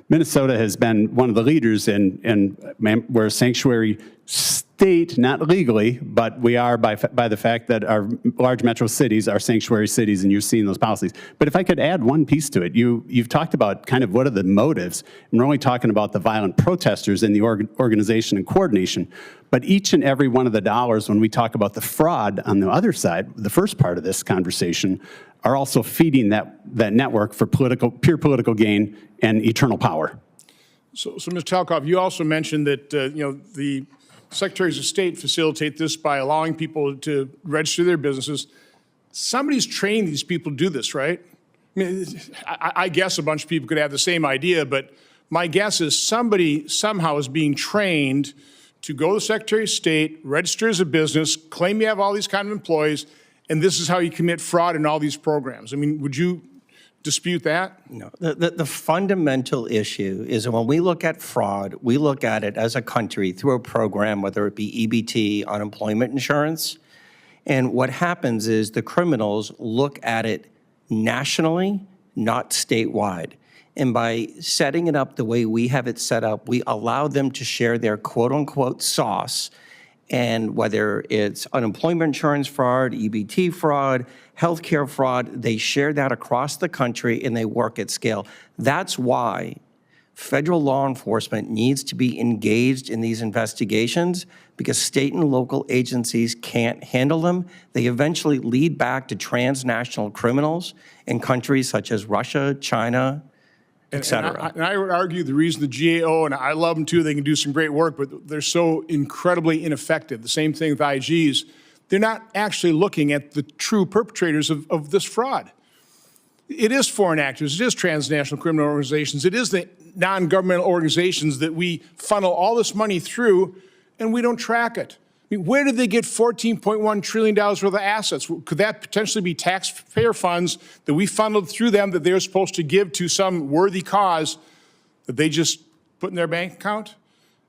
Minnesota has been one of the leaders in we're a sanctuary state, not legally, but we are by the fact that our large metro cities are sanctuary cities, and you're seeing those policies. But if I could add one piece to it, you've talked about kind of what are the motives, and we're only talking about the violent protesters and the organization and coordination, but each and every one of the dollars when we talk about the fraud on the other side, the first part of this conversation, are also feeding that network for pure political gain and eternal power. So Mr. Talkoff, you also mentioned that the Secretaries of State facilitate this by allowing people to register their businesses. Somebody's trained these people to do this, right? I mean, I guess a bunch of people could have the same idea, but my guess is somebody somehow is being trained to go to the Secretary of State, register as a business, claim you have all these kind of employees, and this is how you commit fraud in all these programs. I mean, would you dispute that? No. The fundamental issue is when we look at fraud, we look at it as a country through a program, whether it be EBT, unemployment insurance. And what happens is the criminals look at it nationally, not statewide. And by setting it up the way we have it set up, we allow them to share their quote-unquote sauce. And whether it's unemployment insurance fraud, EBT fraud, healthcare fraud, they share that across the country and they work at scale. That's why federal law enforcement needs to be engaged in these investigations, because state and local agencies can't handle them. They eventually lead back to transnational criminals in countries such as Russia, China, et cetera. And I would argue the reason the GAO, and I love them too, they can do some great work, but they're so incredibly ineffective. The same thing with IGs. They're not actually looking at the true perpetrators of this fraud. It is foreign actors, it is transnational criminal organizations, it is the non-governmental organizations that we funnel all this money through, and we don't track it. I mean, where did they get $14.1 trillion worth of assets? Could that potentially be taxpayer funds that we funneled through them that they're supposed to give to some worthy cause that they just put in their bank account?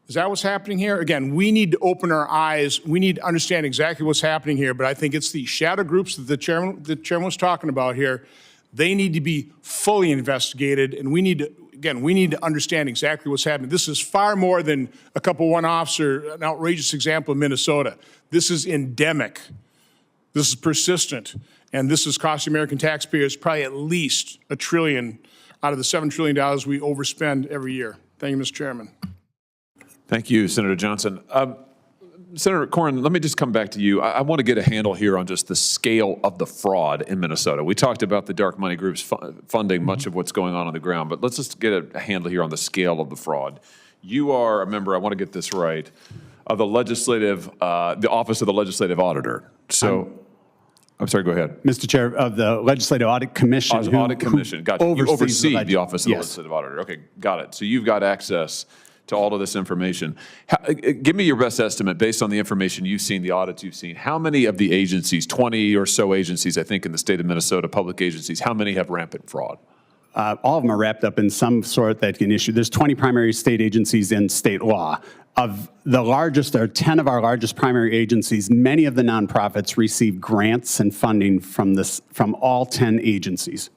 Is that what's happening here? Again, we need to open our eyes. We need to understand exactly what's happening here, but I think it's the shadow groups that the chairman was talking about here. They need to be fully investigated, and we need to understand exactly what's happening. This is far more than a couple one-offs or an outrageous example of Minnesota. This is endemic. This is persistent, and this is costing American taxpayers probably at least $1 trillion out of the $7 trillion we overspend every year. Thank you, Mr. Chairman. Thank you, Senator Johnson. Senator Cornyn, let me just come back to you. I want to get a handle here on just the scale of the fraud in Minnesota. We talked about the dark money groups funding much of what's going on the ground, but let's just get a handle here on the scale of the fraud. You are a member, I want to get this right, of the the Office of the Legislative Auditor. So, I'm sorry, go ahead. Mr. Chair, of the Legislative Audit Commission. Audit Commission, got you. You oversee the Office of the Legislative Auditor. Okay, got it. So you've got access to all of this information. Give me your best estimate based on the information you've seen, the audits you've seen. How many of the agencies, 20 or so agencies, I think in the state of Minnesota, public agencies, how many have rampant fraud? All of them are wrapped up in some sort that can issue. There's 20 primary state agencies in state law. Of the largest, there are 10 of our largest primary agencies. Many of the nonprofits receive grants and funding from all 10 agencies.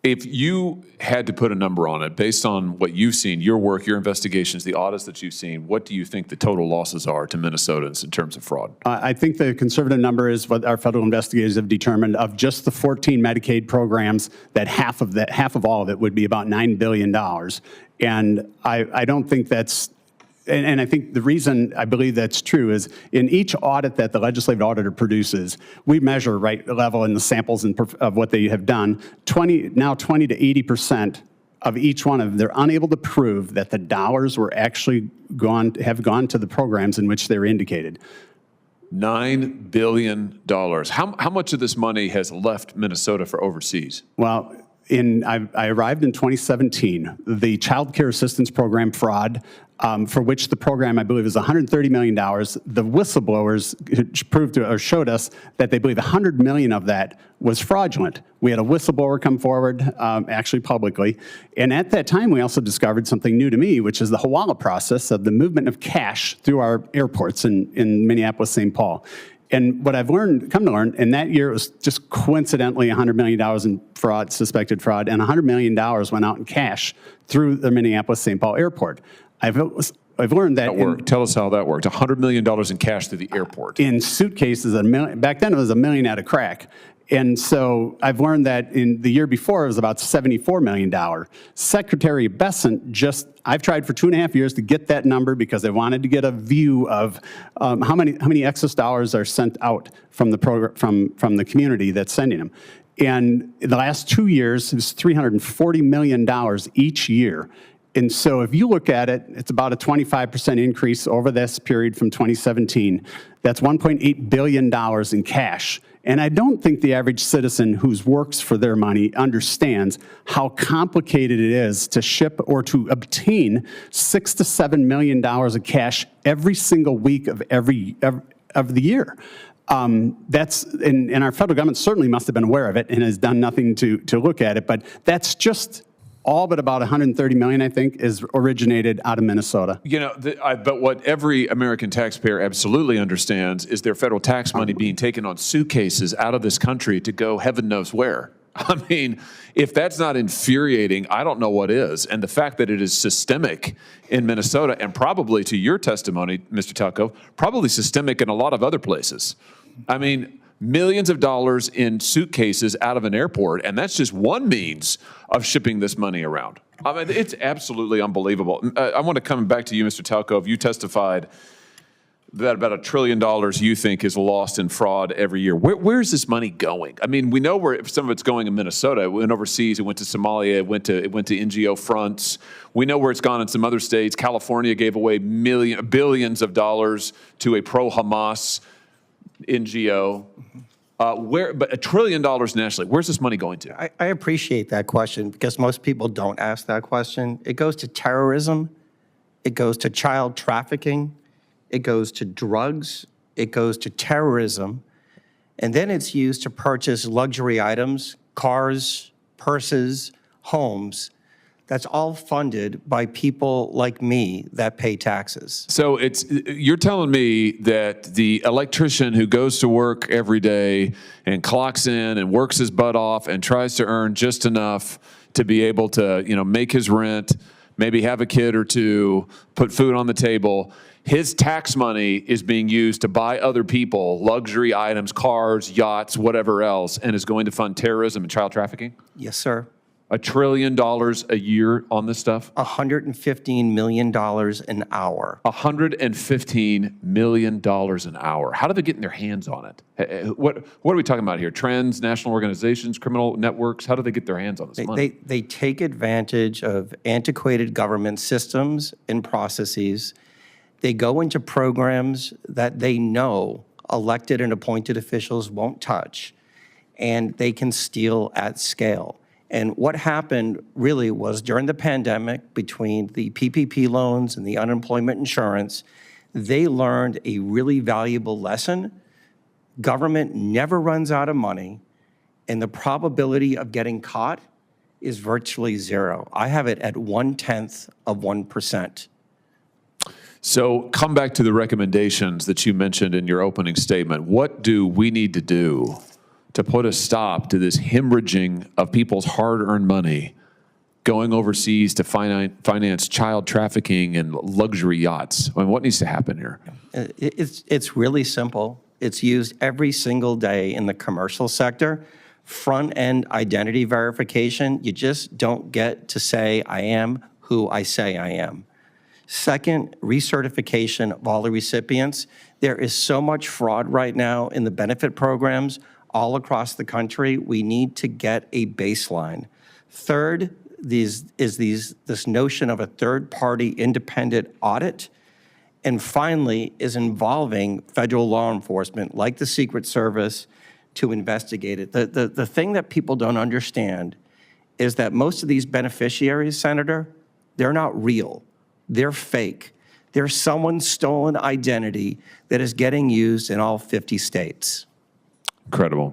If you had to put a number on it, based on what you've seen, your work, your investigations, the audits that you've seen, what do you think the total losses are to Minnesotans in terms of fraud? I think the conservative number is what our federal investigators have determined. Of just the 14 Medicaid programs, that half of all of it would be about $9 billion. And I don't think that's, and I think the reason I believe that's true is in each audit that the legislative auditor produces, we measure right level in the samples of what they have done. 20 to 80% of each one of them, they're unable to prove that the dollars were actually have gone to the programs in which they're indicated. $9 billion. How much of this money has left Minnesota for overseas? Well, I arrived in 2017. The Child Care Assistance Program fraud, for which the program, I believe, is $130 million. The whistleblowers proved or showed us that they believe $100 million of that was fraudulent. We had a whistleblower come forward, actually publicly, and at that time we also discovered something new to me, which is the Hawley process of the movement of cash through our airports in Minneapolis, St. Paul. And what I've come to learn, in that year, it was just coincidentally $100 million in fraud, suspected fraud, and $100 million went out in cash through the Minneapolis-St. Paul airport. I've learned that. Tell us how that worked. $100 million in cash through the airport. In suitcases, back then it was $1 million at a crack. And so I've learned that in the year before, it was about $74 million. Secretary Bessent I've tried for 2.5 years to get that number because I wanted to get a view of how many excess dollars are sent out from the program, from the community that's sending them. And in the last 2 years, it was $340 million each year. And so if you look at it, it's about a 25% increase over this period from 2017. That's $1.8 billion in cash. And I don't think the average citizen who works for their money understands how complicated it is to ship or to obtain $6 to $7 million of cash every single week of the year. And our federal government certainly must have been aware of it and has done nothing to look at it. But that's just all but about 130 million, I think, is originated out of Minnesota. You know, but what every American taxpayer absolutely understands is their federal tax money being taken on suitcases out of this country to go heaven knows where. I mean, if that's not infuriating, I don't know what is. And the fact that it is systemic in Minnesota, and probably to your testimony, Mr. Talcove, probably systemic in a lot of other places. I mean, millions of dollars in suitcases out of an airport, and that's just one means of shipping this money around. I mean, it's absolutely unbelievable. I want to come back to you, Mr. Talcove. You testified that about $1 trillion you think is lost in fraud every year. Where is this money going? I mean, we know where some of it's going in Minnesota. It went overseas. It went to Somalia. It went to NGO fronts. We know where it's gone in some other states. California gave away billions of dollars to a pro-Hamas NGO. But $1 trillion nationally, where's this money going to? I appreciate that question because most people don't ask that question. It goes to terrorism. It goes to child trafficking. It goes to drugs. It goes to terrorism. And then it's used to purchase luxury items, cars, purses, homes. That's all funded by people like me that pay taxes. So you're telling me that the electrician who goes to work every day and clocks in and works his butt off and tries to earn just enough to be able to, make his rent, maybe have a kid or two, put food on the table, his tax money is being used to buy other people luxury items, cars, yachts, whatever else, and is going to fund terrorism and child trafficking? Yes, sir. $1 trillion a year on this stuff? $115 million an hour. $115 million an hour. How do they get in their hands on it? What are we talking about here? Trends, national organizations, criminal networks? How do they get their hands on this money? They take advantage of antiquated government systems and processes. They go into programs that they know elected and appointed officials won't touch, and they can steal at scale. And what happened really was during the pandemic, between the PPP loans and the unemployment insurance, they learned a really valuable lesson. Government never runs out of money, and the probability of getting caught is virtually zero. I have it at 0.1%. So come back to the recommendations that you mentioned in your opening statement. What do we need to do to put a stop to this hemorrhaging of people's hard-earned money going overseas to finance child trafficking and luxury yachts? I mean, what needs to happen here? It's really simple. It's used every single day in the commercial sector. Front-end identity verification, you just don't get to say, I am who I say I am. Second, recertification of all the recipients. There is so much fraud right now in the benefit programs all across the country. We need to get a baseline. Third, this notion of a third-party independent audit. And finally, is involving federal law enforcement, like the Secret Service, to investigate it. The thing that people don't understand is that most of these beneficiaries, Senator, they're not real. They're fake. They're someone's stolen identity that is getting used in all 50 states. Incredible.